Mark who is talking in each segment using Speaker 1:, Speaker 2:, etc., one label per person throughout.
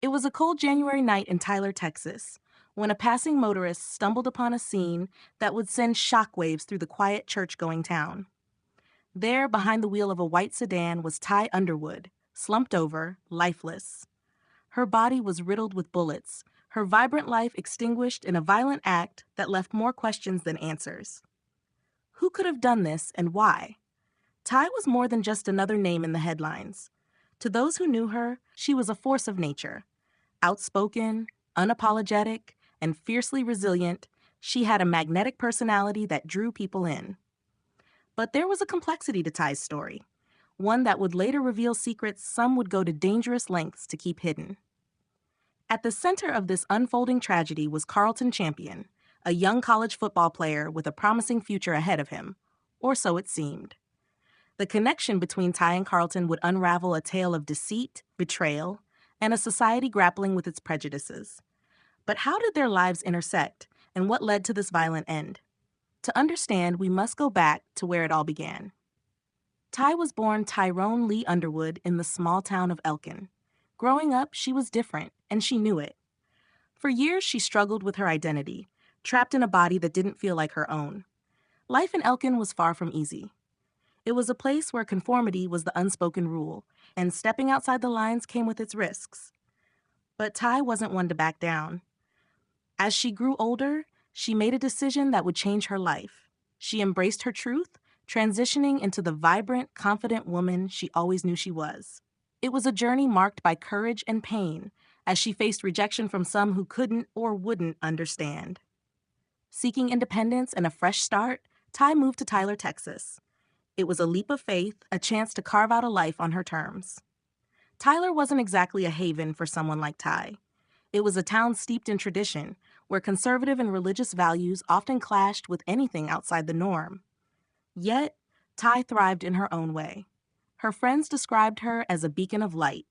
Speaker 1: It was a cold January night in Tyler, Texas, when a passing motorist stumbled upon a scene that would send shockwaves through the quiet church-going town. There, behind the wheel of a white sedan, was Ty Underwood, slumped over, lifeless. Her body was riddled with bullets, her vibrant life extinguished in a violent act that left more questions than answers. Who could have done this and why? Ty was more than just another name in the headlines. To those who knew her, she was a force of nature. Outspoken, unapologetic, and fiercely resilient, she had a magnetic personality that drew people in. But there was a complexity to Ty's story, one that would later reveal secrets some would go to dangerous lengths to keep hidden. At the center of this unfolding tragedy was Carlton Champion, a young college football player with a promising future ahead of him, or so it seemed. The connection between Ty and Carlton would unravel a tale of deceit, betrayal, and a society grappling with its prejudices. But how did their lives intersect, and what led to this violent end? To understand, we must go back to where it all began. Ty was born Tyrone Lee Underwood in the small town of Elkin. Growing up, she was different, and she knew it. For years, she struggled with her identity, trapped in a body that didn't feel like her own. Life in Elkin was far from easy. It was a place where conformity was the unspoken rule, and stepping outside the lines came with its risks. But Ty wasn't one to back down. As she grew older, she made a decision that would change her life. She embraced her truth, transitioning into the vibrant, confident woman she always knew she was. It was a journey marked by courage and pain, as she faced rejection from some who couldn't or wouldn't understand. Seeking independence and a fresh start, Ty moved to Tyler, Texas. It was a leap of faith, a chance to carve out a life on her terms. Tyler wasn't exactly a haven for someone like Ty. It was a town steeped in tradition, where conservative and religious values often clashed with anything outside the norm. Yet, Ty thrived in her own way. Her friends described her as a beacon of light,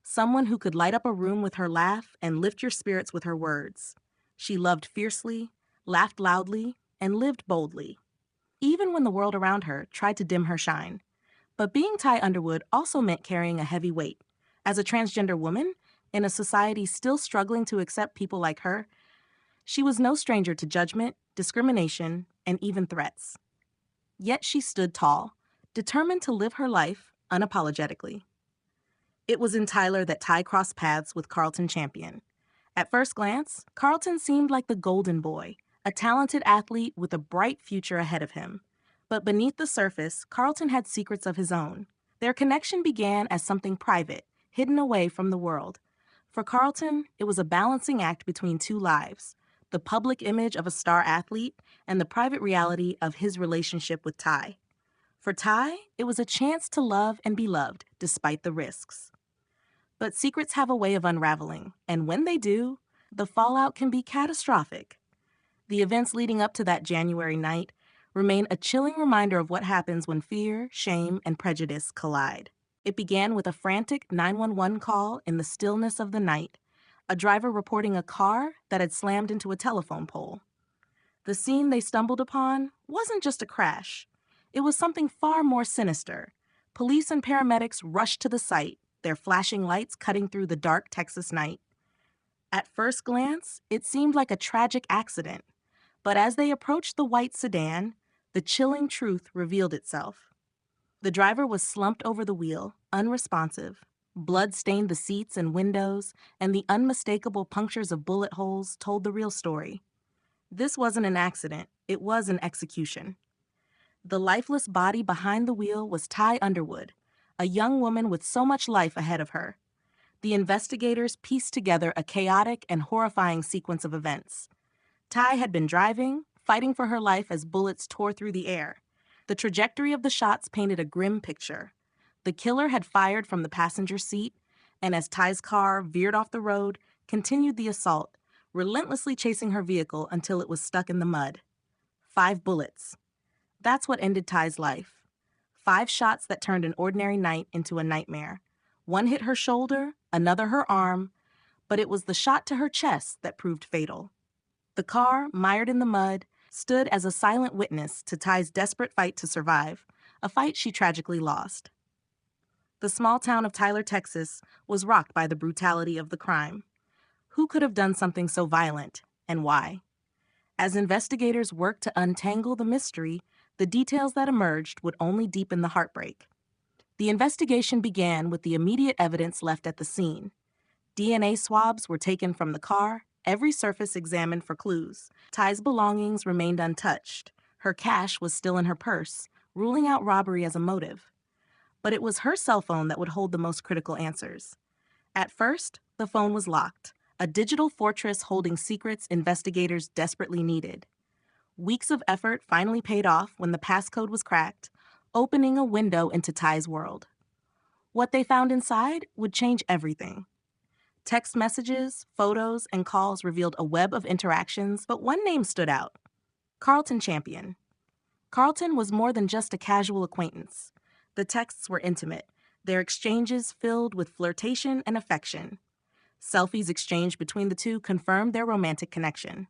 Speaker 1: someone who could light up a room with her laugh and lift your spirits with her words. She loved fiercely, laughed loudly, and lived boldly, even when the world around her tried to dim her shine. But being Ty Underwood also meant carrying a heavy weight. As a transgender woman, in a society still struggling to accept people like her, she was no stranger to judgment, discrimination, and even threats. Yet she stood tall, determined to live her life unapologetically. It was in Tyler that Ty crossed paths with Carlton Champion. At first glance, Carlton seemed like the golden boy, a talented athlete with a bright future ahead of him. But beneath the surface, Carlton had secrets of his own. Their connection began as something private, hidden away from the world. For Carlton, it was a balancing act between two lives, the public image of a star athlete and the private reality of his relationship with Ty. For Ty, it was a chance to love and be loved, despite the risks. But secrets have a way of unraveling, and when they do, the fallout can be catastrophic. The events leading up to that January night remain a chilling reminder of what happens when fear, shame, and prejudice collide. It began with a frantic 911 call in the stillness of the night, a driver reporting a car that had slammed into a telephone pole. The scene they stumbled upon wasn't just a crash. It was something far more sinister. Police and paramedics rushed to the site, their flashing lights cutting through the dark Texas night. At first glance, it seemed like a tragic accident, but as they approached the white sedan, the chilling truth revealed itself. The driver was slumped over the wheel, unresponsive. Blood stained the seats and windows, and the unmistakable punctures of bullet holes told the real story. This wasn't an accident, it was an execution. The lifeless body behind the wheel was Ty Underwood, a young woman with so much life ahead of her. The investigators pieced together a chaotic and horrifying sequence of events. Ty had been driving, fighting for her life as bullets tore through the air. The trajectory of the shots painted a grim picture. The killer had fired from the passenger seat, and as Ty's car veered off the road, continued the assault, relentlessly chasing her vehicle until it was stuck in the mud. 5 bullets. That's what ended Ty's life. 5 shots that turned an ordinary night into a nightmare. One hit her shoulder, another her arm, but it was the shot to her chest that proved fatal. The car, mired in the mud, stood as a silent witness to Ty's desperate fight to survive, a fight she tragically lost. The small town of Tyler, Texas, was rocked by the brutality of the crime. Who could have done something so violent, and why? As investigators worked to untangle the mystery, the details that emerged would only deepen the heartbreak. The investigation began with the immediate evidence left at the scene. DNA swabs were taken from the car, every surface examined for clues. Ty's belongings remained untouched. Her cash was still in her purse, ruling out robbery as a motive. But it was her cell phone that would hold the most critical answers. At first, the phone was locked, a digital fortress holding secrets investigators desperately needed. Weeks of effort finally paid off when the passcode was cracked, opening a window into Ty's world. What they found inside would change everything. Text messages, photos, and calls revealed a web of interactions, but one name stood out: Carlton Champion. Carlton was more than just a casual acquaintance. The texts were intimate, their exchanges filled with flirtation and affection. Selfies exchanged between the two confirmed their romantic connection.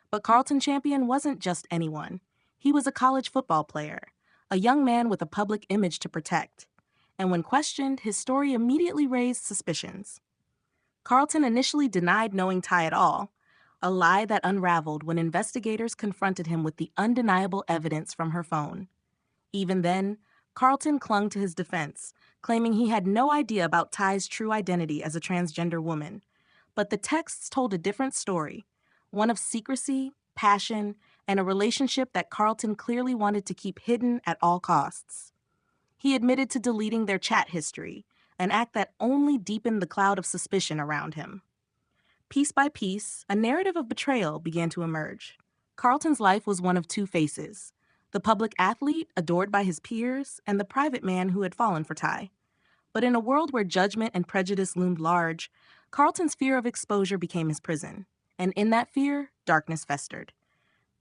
Speaker 1: But Carlton Champion wasn't just anyone. He was a college football player, a young man with a public image to protect. And when questioned, his story immediately raised suspicions. Carlton initially denied knowing Ty at all, a lie that unraveled when investigators confronted him with the undeniable evidence from her phone. Even then, Carlton clung to his defense, claiming he had no idea about Ty's true identity as a transgender woman. But the texts told a different story, one of secrecy, passion, and a relationship that Carlton clearly wanted to keep hidden at all costs. He admitted to deleting their chat history, an act that only deepened the cloud of suspicion around him. Piece by piece, a narrative of betrayal began to emerge. Carlton's life was one of two faces: the public athlete adored by his peers, and the private man who had fallen for Ty. But in a world where judgment and prejudice loomed large, Carlton's fear of exposure became his prison, and in that fear, darkness festered.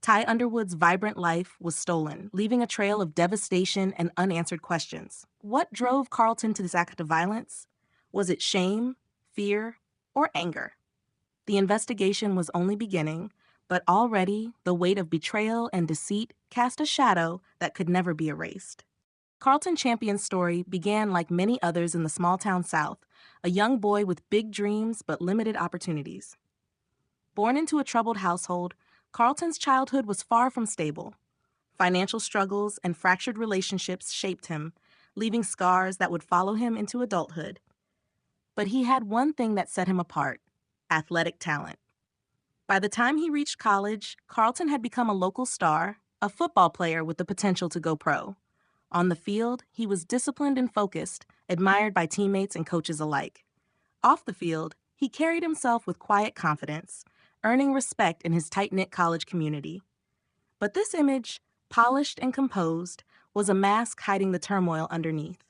Speaker 1: Ty Underwood's vibrant life was stolen, leaving a trail of devastation and unanswered questions. What drove Carlton to this act of violence? Was it shame, fear, or anger? The investigation was only beginning, but already the weight of betrayal and deceit cast a shadow that could never be erased. Carlton Champion's story began like many others in the small-town South, a young boy with big dreams but limited opportunities. Born into a troubled household, Carlton's childhood was far from stable. Financial struggles and fractured relationships shaped him, leaving scars that would follow him into adulthood. But he had one thing that set him apart: athletic talent. By the time he reached college, Carlton had become a local star, a football player with the potential to go pro. On the field, he was disciplined and focused, admired by teammates and coaches alike. Off the field, he carried himself with quiet confidence, earning respect in his tight-knit college community. But this image, polished and composed, was a mask hiding the turmoil underneath.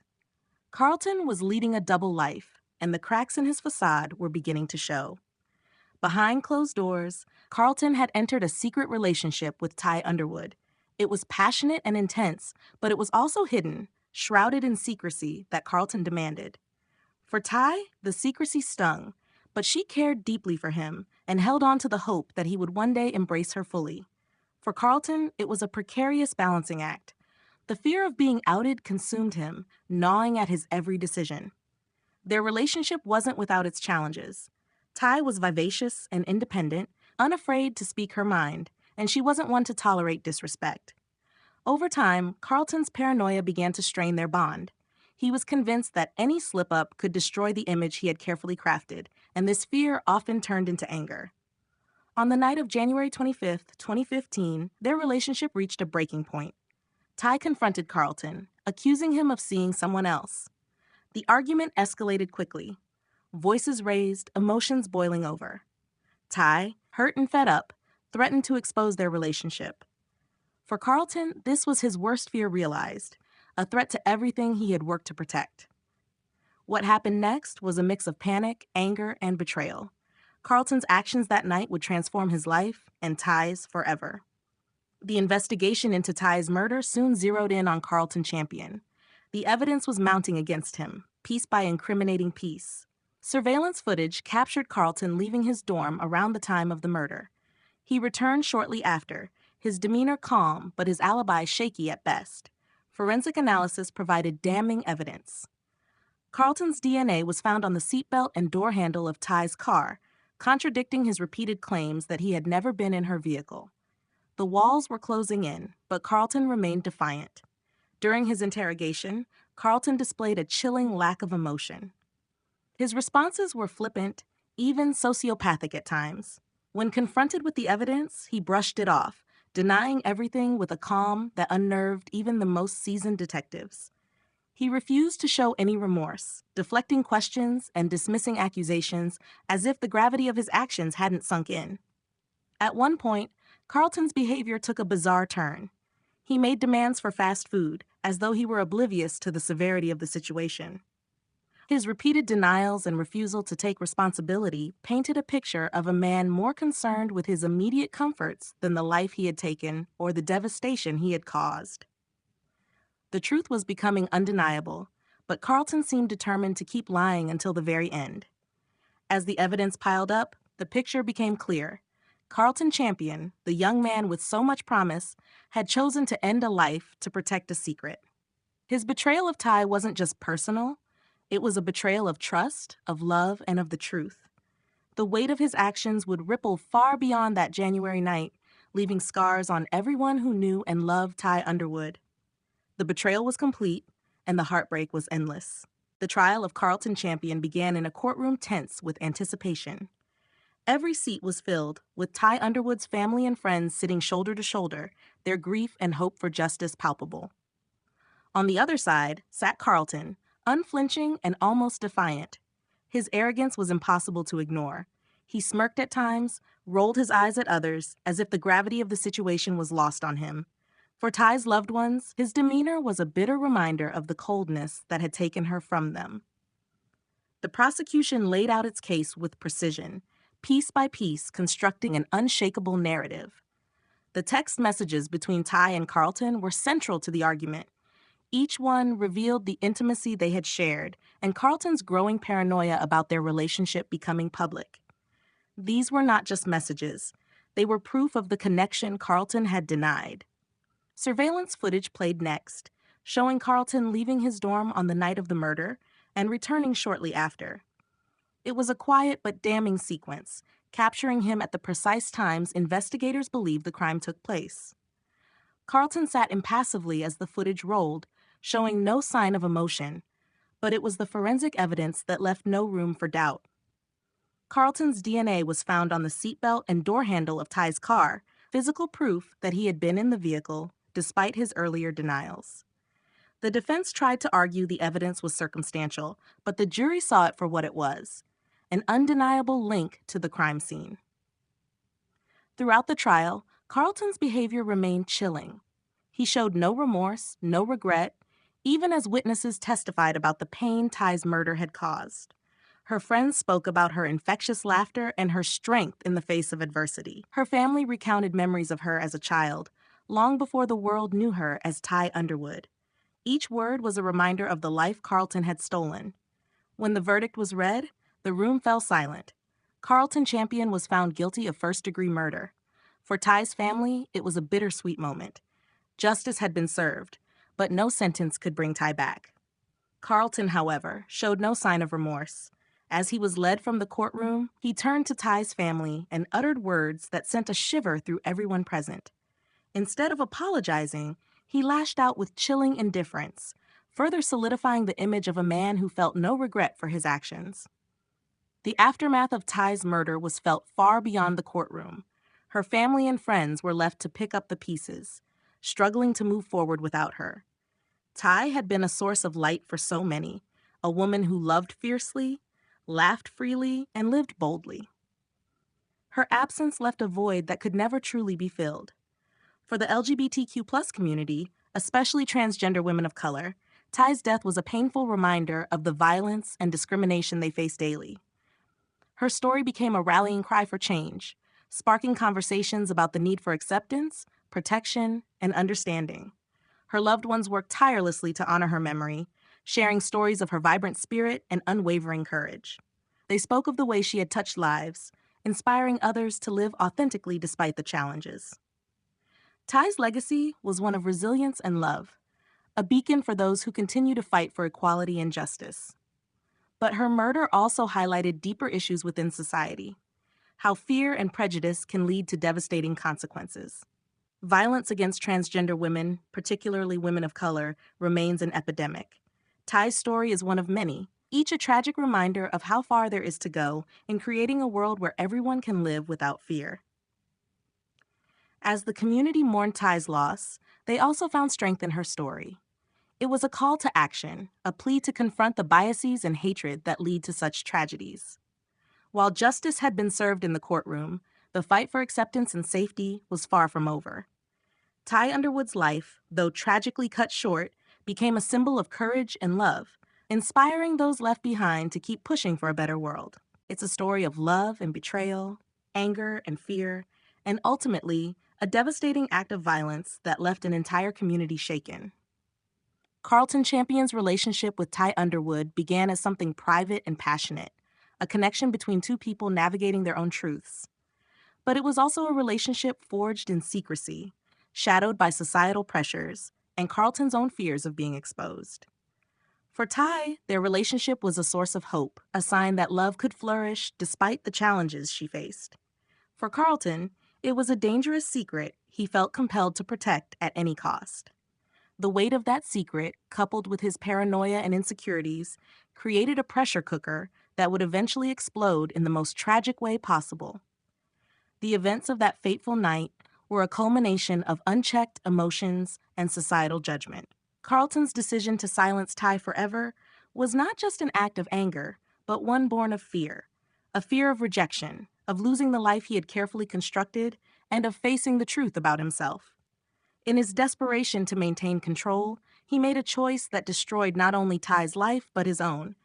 Speaker 1: Carlton was leading a double life, and the cracks in his facade were beginning to show. Behind closed doors, Carlton had entered a secret relationship with Ty Underwood. It was passionate and intense, but it was also hidden, shrouded in secrecy that Carlton demanded. For Ty, the secrecy stung, but she cared deeply for him and held on to the hope that he would one day embrace her fully. For Carlton, it was a precarious balancing act. The fear of being outed consumed him, gnawing at his every decision. Their relationship wasn't without its challenges. Ty was vivacious and independent, unafraid to speak her mind, and she wasn't one to tolerate disrespect. Over time, Carlton's paranoia began to strain their bond. He was convinced that any slip-up could destroy the image he had carefully crafted, and this fear often turned into anger. On the night of January 25th, 2015, their relationship reached a breaking point. Ty confronted Carlton, accusing him of seeing someone else. The argument escalated quickly. Voices raised, emotions boiling over. Ty, hurt and fed up, threatened to expose their relationship. For Carlton, this was his worst fear realized, a threat to everything he had worked to protect. What happened next was a mix of panic, anger, and betrayal. Carlton's actions that night would transform his life and Ty's forever. The investigation into Ty's murder soon zeroed in on Carlton Champion. The evidence was mounting against him, piece by incriminating piece. Surveillance footage captured Carlton leaving his dorm around the time of the murder. He returned shortly after, his demeanor calm but his alibi shaky at best. Forensic analysis provided damning evidence. Carlton's DNA was found on the seatbelt and door handle of Ty's car, contradicting his repeated claims that he had never been in her vehicle. The walls were closing in, but Carlton remained defiant. During his interrogation, Carlton displayed a chilling lack of emotion. His responses were flippant, even sociopathic at times. When confronted with the evidence, he brushed it off, denying everything with a calm that unnerved even the most seasoned detectives. He refused to show any remorse, deflecting questions and dismissing accusations as if the gravity of his actions hadn't sunk in. At one point, Carlton's behavior took a bizarre turn. He made demands for fast food, as though he were oblivious to the severity of the situation. His repeated denials and refusal to take responsibility painted a picture of a man more concerned with his immediate comforts than the life he had taken or the devastation he had caused. The truth was becoming undeniable, but Carlton seemed determined to keep lying until the very end. As the evidence piled up, the picture became clear. Carlton Champion, the young man with so much promise, had chosen to end a life to protect a secret. His betrayal of Ty wasn't just personal, it was a betrayal of trust, of love, and of the truth. The weight of his actions would ripple far beyond that January night, leaving scars on everyone who knew and loved Ty Underwood. The betrayal was complete, and the heartbreak was endless. The trial of Carlton Champion began in a courtroom tense with anticipation. Every seat was filled, with Ty Underwood's family and friends sitting shoulder to shoulder, their grief and hope for justice palpable. On the other side sat Carlton, unflinching and almost defiant. His arrogance was impossible to ignore. He smirked at times, rolled his eyes at others, as if the gravity of the situation was lost on him. For Ty's loved ones, his demeanor was a bitter reminder of the coldness that had taken her from them. The prosecution laid out its case with precision, piece by piece constructing an unshakable narrative. The text messages between Ty and Carlton were central to the argument. Each one revealed the intimacy they had shared and Carlton's growing paranoia about their relationship becoming public. These were not just messages. They were proof of the connection Carlton had denied. Surveillance footage played next, showing Carlton leaving his dorm on the night of the murder and returning shortly after. It was a quiet but damning sequence, capturing him at the precise times investigators believed the crime took place. Carlton sat impassively as the footage rolled, showing no sign of emotion, but it was the forensic evidence that left no room for doubt. Carlton's DNA was found on the seatbelt and door handle of Ty's car, physical proof that he had been in the vehicle, despite his earlier denials. The defense tried to argue the evidence was circumstantial, but the jury saw it for what it was, an undeniable link to the crime scene. Throughout the trial, Carlton's behavior remained chilling. He showed no remorse, no regret, even as witnesses testified about the pain Ty's murder had caused. Her friends spoke about her infectious laughter and her strength in the face of adversity. Her family recounted memories of her as a child, long before the world knew her as Ty Underwood. Each word was a reminder of the life Carlton had stolen. When the verdict was read, the room fell silent. Carlton Champion was found guilty of first-degree murder. For Ty's family, it was a bittersweet moment. Justice had been served, but no sentence could bring Ty back. Carlton, however, showed no sign of remorse. As he was led from the courtroom, he turned to Ty's family and uttered words that sent a shiver through everyone present. Instead of apologizing, he lashed out with chilling indifference, further solidifying the image of a man who felt no regret for his actions. The aftermath of Ty's murder was felt far beyond the courtroom. Her family and friends were left to pick up the pieces, struggling to move forward without her. Ty had been a source of light for so many, a woman who loved fiercely, laughed freely, and lived boldly. Her absence left a void that could never truly be filled. For the LGBTQ+ community, especially transgender women of color, Ty's death was a painful reminder of the violence and discrimination they face daily. Her story became a rallying cry for change, sparking conversations about the need for acceptance, protection, and understanding. Her loved ones worked tirelessly to honor her memory, sharing stories of her vibrant spirit and unwavering courage. They spoke of the way she had touched lives, inspiring others to live authentically despite the challenges. Ty's legacy was one of resilience and love, a beacon for those who continue to fight for equality and justice. But her murder also highlighted deeper issues within society, how fear and prejudice can lead to devastating consequences. Violence against transgender women, particularly women of color, remains an epidemic. Ty's story is one of many, each a tragic reminder of how far there is to go in creating a world where everyone can live without fear. As the community mourned Ty's loss, they also found strength in her story. It was a call to action, a plea to confront the biases and hatred that lead to such tragedies. While justice had been served in the courtroom, the fight for acceptance and safety was far from over. Ty Underwood's life, though tragically cut short, became a symbol of courage and love, inspiring those left behind to keep pushing for a better world. It's a story of love and betrayal, anger and fear, and ultimately, a devastating act of violence that left an entire community shaken. Carlton Champion's relationship with Ty Underwood began as something private and passionate, a connection between two people navigating their own truths. But it was also a relationship forged in secrecy, shadowed by societal pressures and Carlton's own fears of being exposed. For Ty, their relationship was a source of hope, a sign that love could flourish despite the challenges she faced. For Carlton, it was a dangerous secret he felt compelled to protect at any cost. The weight of that secret, coupled with his paranoia and insecurities, created a pressure cooker that would eventually explode in the most tragic way possible. The events of that fateful night were a culmination of unchecked emotions and societal judgment. Carlton's decision to silence Ty forever was not just an act of anger, but one born of fear. A fear of rejection, of losing the life he had carefully constructed, and of facing the truth about himself. In his desperation to maintain control, he made a choice that destroyed not only Ty's life, but his own,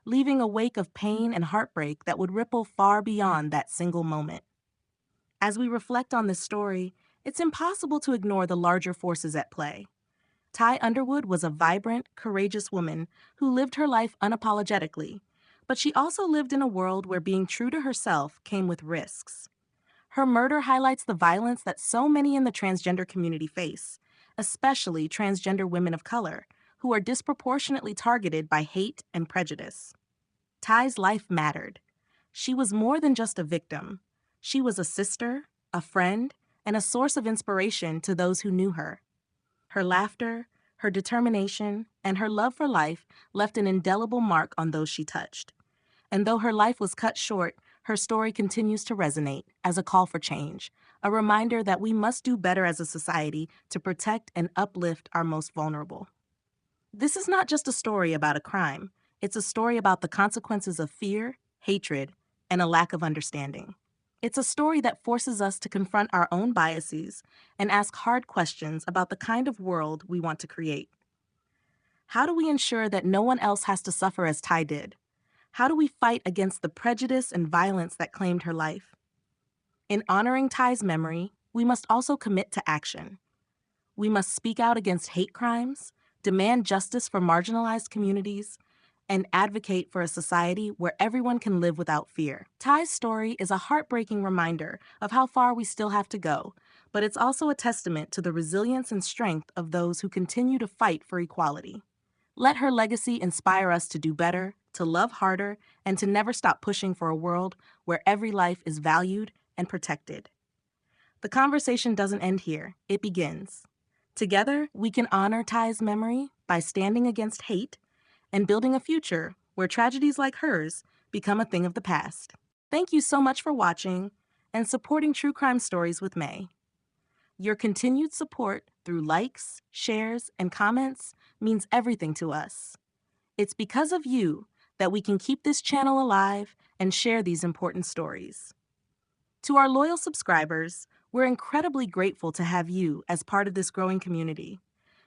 Speaker 1: leaving a wake of pain and heartbreak that would ripple far beyond that single moment. As we reflect on this story, it's impossible to ignore the larger forces at play. Ty Underwood was a vibrant, courageous woman who lived her life unapologetically, but she also lived in a world where being true to herself came with risks. Her murder highlights the violence that so many in the transgender community face, especially transgender women of color, who are disproportionately targeted by hate and prejudice. Ty's life mattered. She was more than just a victim. She was a sister, a friend, and a source of inspiration to those who knew her. Her laughter, her determination, and her love for life left an indelible mark on those she touched. And though her life was cut short, her story continues to resonate as a call for change, a reminder that we must do better as a society to protect and uplift our most vulnerable. This is not just a story about a crime. It's a story about the consequences of fear, hatred, and a lack of understanding. It's a story that forces us to confront our own biases and ask hard questions about the kind of world we want to create. How do we ensure that no one else has to suffer as Ty did? How do we fight against the prejudice and violence that claimed her life? In honoring Ty's memory, we must also commit to action. We must speak out against hate crimes, demand justice for marginalized communities, and advocate for a society where everyone can live without fear. Ty's story is a heartbreaking reminder of how far we still have to go, but it's also a testament to the resilience and strength of those who continue to fight for equality. Let her legacy inspire us to do better, to love harder, and to never stop pushing for a world where every life is valued and protected. The conversation doesn't end here, it begins. Together, we can honor Ty's memory by standing against hate and building a future where tragedies like hers become a thing of the past. Thank you so much for watching and supporting True Crime Stories with May. Your continued support through likes, shares, and comments means everything to us. It's because of you that we can keep this channel alive and share these important stories. To our loyal subscribers, we're incredibly grateful to have you as part of this growing community.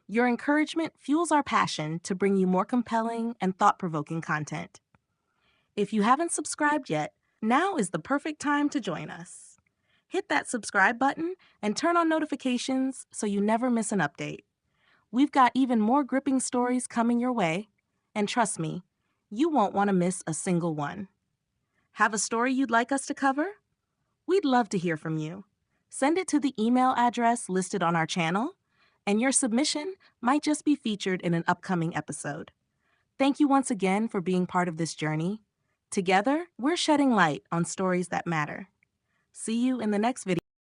Speaker 1: Your encouragement fuels our passion to bring you more compelling and thought-provoking content. If you haven't subscribed yet, now is the perfect time to join us. Hit that subscribe button and turn on notifications so you never miss an update. We've got even more gripping stories coming your way, and trust me, you won't want to miss a single one. Have a story you'd like us to cover? We'd love to hear from you. Send it to the email address listed on our channel, and your submission might just be featured in an upcoming episode. Thank you once again for being part of this journey. Together, we're shedding light on stories that matter. See you in the next video.